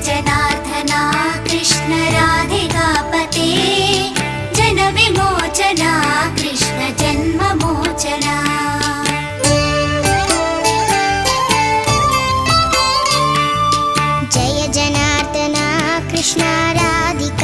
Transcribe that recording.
जनार्दना Krishna राधिकापते Jan विमोचना Krishna जन्ममोचना। Jai जनार्दना Krishna Radhika